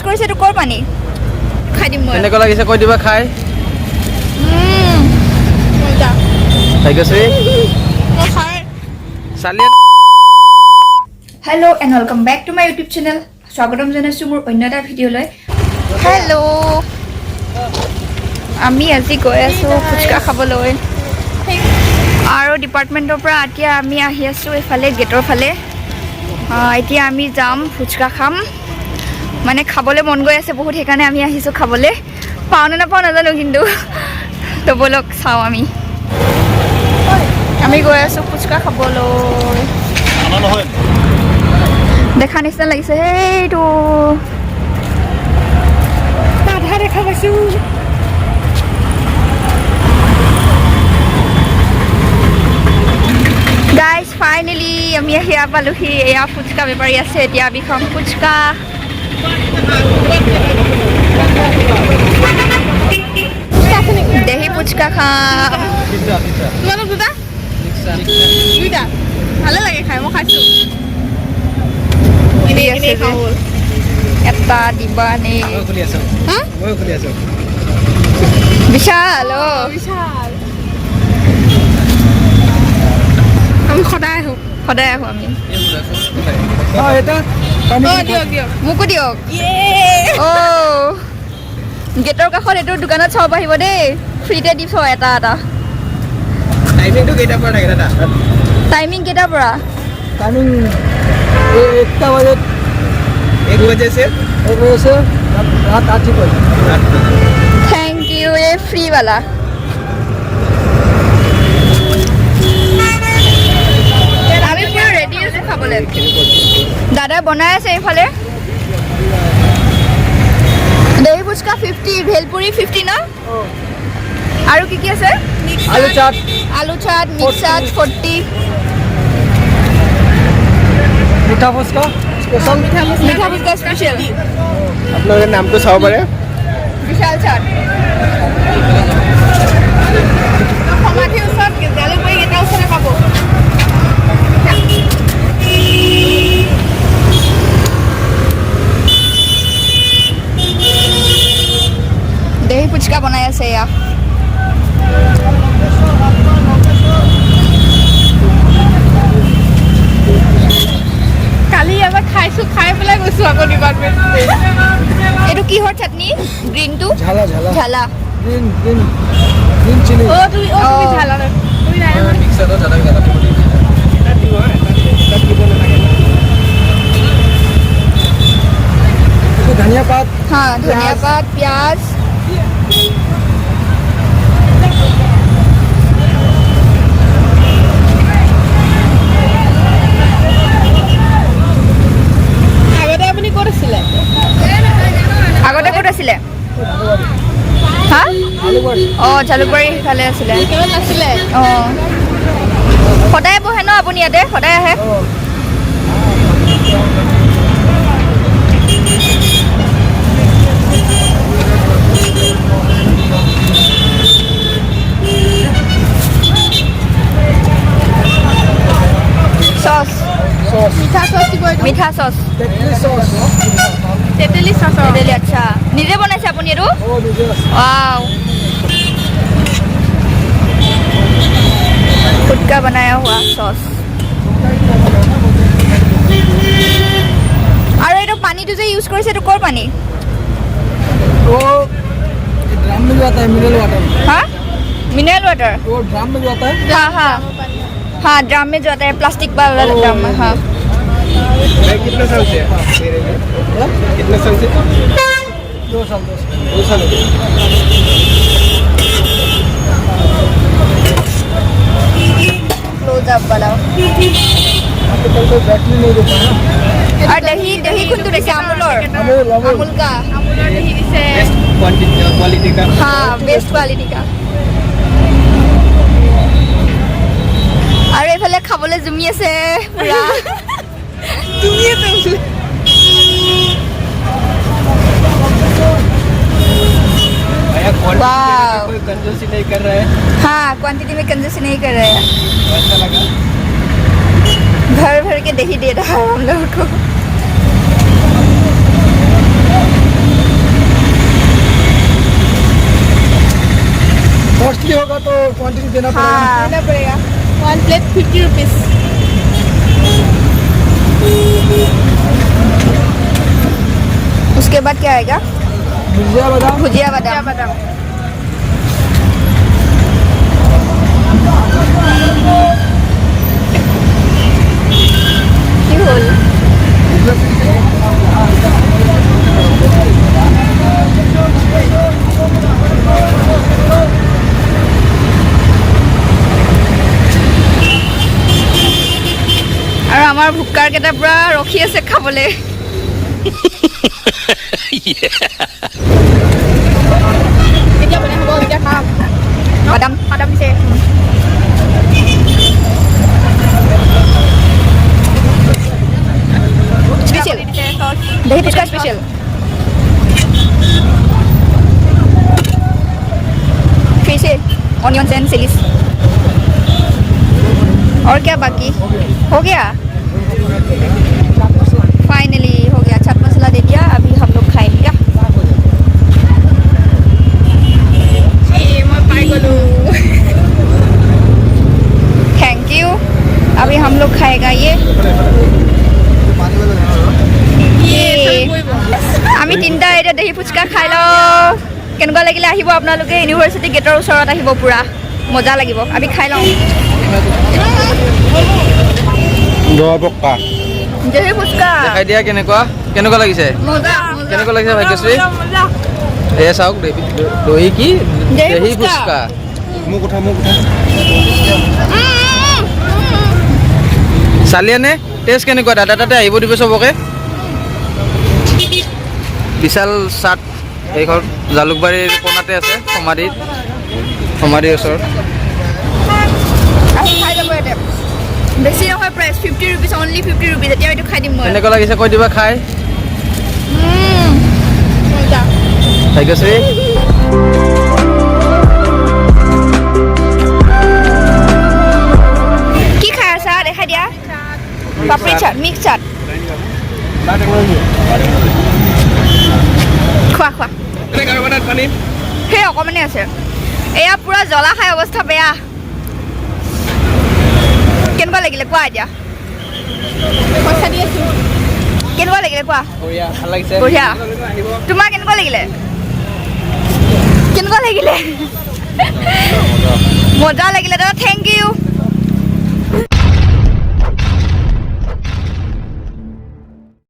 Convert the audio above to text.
কৰিছে তো কৰ পানী খাই দিম মই কেনেকৈ লাগিছে কৈ দিবা খাই মজা ঠিক আছে মই খাই চালিয়া hello' and welcome back to my YouTube channel স্বাগতম জনাইছোঁ মোৰ অন্য এটা ভিডিঅ'লৈ হেল্ল' আমি আজি গৈ আছোঁ ফুচকা খাবলৈ আৰু ডিপাৰ্টমেণ্টৰ পৰা এতিয়া আমি আহি আছোঁ এইফালে গেটৰ ফালে এতিয়া আমি যাম ফুচকা খাম মানে খাবলৈ মন গৈ আছে বহুত সেইকাৰণে আমি আহিছোঁ খাবলৈ পাওঁ নে নাপাওঁ নাজানো কিন্তু তো ব'লক চাওঁ আমি গৈ আছোঁ ফুচকা খাবলৈ দেখা নিচিনা লাগিছে সেইটো আধা দেখা পাইছোঁ গাইজ ফাইনেলি আমি সেয়া পালোহি এয়া ফুচকা বেপাৰী আছে এতিয়া আমি খাম ফুচকা দেহি ফুচকা খাম তোমালোক দুটা দুইটা ভালে লাগে খাই মই খাইছোঁ এটা দিবা নে বিশাল বিশাল আমি সদায় আহোঁ আমি মোকো দিয়ক গেটৰ কাষত এইটো দোকানত চাব আহিব দেই ফ্ৰীতে দিছ এটা এটা টাইমিং কেইটাৰ পৰা टाइमिंग 1 बजे से रात 8 बजे थैंक यू ये फ्री वाला আমি পুরো রেডি আছি খাবলে দাদা বনাই আছে এইফালে দহি ফুচকা 50 ভেলপুরি 50 না আৰু কি কি আছে আলু চাট মিক্স চাট 40 मीठा फुचका स्पेशल मीठा फुचका स्पेशल আপোনালোকে নামটো চাব পাৰে বিশাল চাট সমাধি ওচৰত জালুকবাৰী এটা ওচৰতে পাব দহি ফুচকা বনাই আছে এয়া কালি এবাৰ খাইছোঁ খাই পেলাই গৈছোঁ আকৌ ডিপাৰ্টমেণ্ট এইটো কিহৰ চাটনি গ্ৰীণটো ঝালা ग्रीन चिली তুমি ঝালা তুমি নাই मिक्सर জ্বালা धनिया पात हाँ धनिया पात प्याज আগতে ক'ত আছিলে হা অঁ জালুকবাৰী সিফালে আছিলে অঁ সদায় বহে ন আপুনি ইয়াতে সদায় আহে চচ মিঠা চচ তেতেলি চচ তেতেলি আচ্ছা নিজে বনাইছে আপুনি এইটো ৱাও खुद का बनाया हुआ सॉस और ये पानी जो यूज करिसे तो कोर पानी वो ड्रम में जाता है मिनरल वाटर हाँ मिनरल वाटर वो ड्रम में जाता है हाँ ड्रम में जाता है प्लास्टिक वाला ड्रम में हाँ कितना साल से कितना साल से 2 साल हो गए क्लोज अप वाला आपके कल कोई बैटरी नहीं देता है और दही कुंतु दिसे अमूल का दही दिसे बेस्ट क्वालिटी का हाँ बेस्ट क्वालिटी का আৰু এইফালে খাবলৈ জুমি আছে পুৰা জুমি আছে भैया क्वांटिटी में कोई कंजूसी नहीं कर रहा है हाँ क्वांटिटी में कंजूसी नहीं कर रहे हैं अच्छा लगा भर भर के दही दे रहा है हम लोग को कॉस्टली होगा तो क्वांटिटी देना पड़ेगा हाँ देना पड़ेगा 1 प्लेट 50 रुपीस उसके बाद क्या आएगा भुजिया बादाम भुजिया बादाम কি হ'ল আৰু আমাৰ ভুক্কাৰ কেইটা পুৰা ৰখি আছে খাবলৈ কেতিয়া বনাই হ'ব এতিয়া খাম বাদাম বাদাম দিছে স্পেচিয়েল दही पुचका स्पेशल फिर से ऑनियंस एंड चिलीज और क्या बाकी हो गया फाइनली हो गया चाट मसाला दे दिया अभी हम लोग खाएंगे क्या মই পাই গলো थैंक यू अभी हम लोग खाएगा ये আমি তিনিটা এতিয়া দহি ফুচকা খাই লওঁ কেনেকুৱা লাগিলে আহিব আপোনালোকে ইউনিভাৰ্চিটি গেটৰ ওচৰত আহিব পুৰা মজা লাগিব আমি খাই লওঁ দোৱাপক্কা দহি ফুচকা দেখাই দিয়া কেনেকুৱা লাগিছে মজা কেনেকুৱা লাগিছে ভাগ্যশ্ৰী মজা এয়া চাওক দহি কি দহি দহি ফুচকা। ফুচকা मुंह उठा চালিয়ানে টেষ্ট কেনেকুৱা দাদা তাতে আহিব দিব চবকে বিশাল চাট এইখন জালুকবাৰীৰ কোণাতে আছে সমাধিৰ ওচৰত আহি খাই যাব ইয়াতে বেছি নহয় প্ৰাইচ 50 ৰুপিজ অনলি 50 ৰুপিজ এতিয়া এইটো খাই দিম মই কেনেকুৱা লাগিছে কৈ দিবা খাই মজা ভাগ্যশ্ৰী কি খাই আছা দেখাই দিয়া পাপৰি চাট মিক্স চাট খোৱা খোৱা সেই অকণমানে আছে এয়া পুৰা জ্বলা খাই অৱস্থা বেয়া কেনেকুৱা লাগিলে কোৱা এতিয়া পইচা দি আছো কেনেকুৱা লাগিলে কোৱা ভাল লাগিছে বঢ়িয়া তোমাৰ কেনেকুৱা লাগিলে মজা লাগিলে দাদা থেংক ইউ